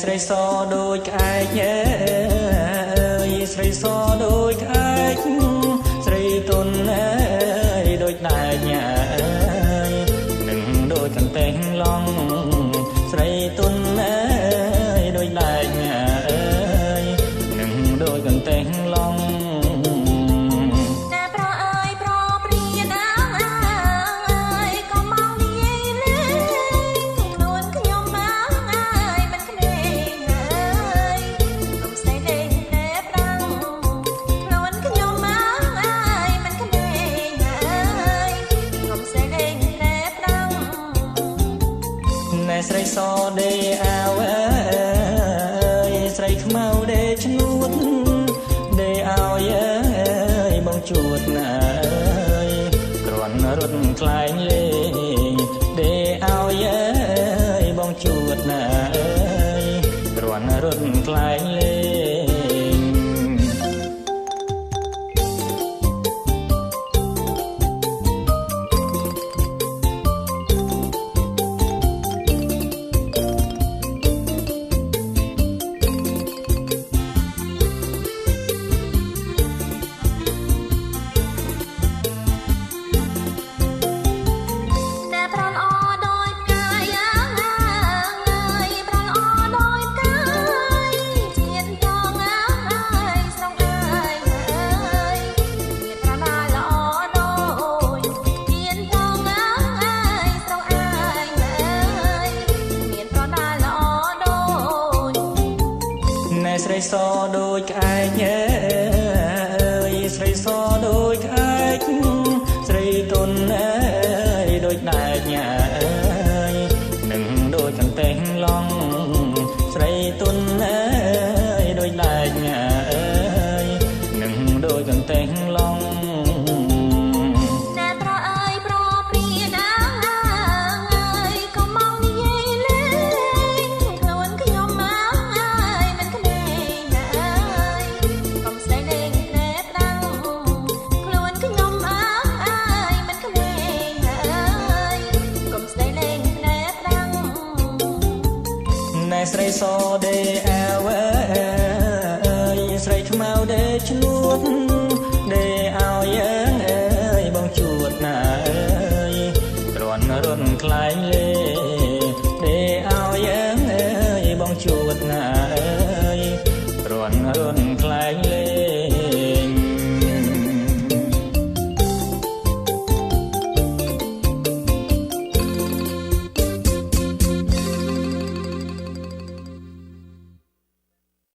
ស្រីសដូចក្អែកស្រីសដូចក្អែកស្រីទុនដូចដែកនឹងដូចកន្ទែងឡង់ស្រីទុនដូចដែកនឹងដូចកន្ទែងឡង់ស្រីសដេអាវស្រីខ្មៅដេឈ្នួតដេឲ្យបងជួតណាគ្រាន់រត់ខ្លែងលេងដេឲ្យបងជួតណាគ្រាន់រត់ខ្លែងលេងស្រីសដូចក្អែកស្រីសដូចក្អែកស្រីទុនដូចដែកនឹងដូចកន្ទែងឡង់ស្រីទុនដូចដែកនឹងដូចកន្ទែងឡង់ស្រីសដេអាវស្រីខ្មៅដេឈ្នួត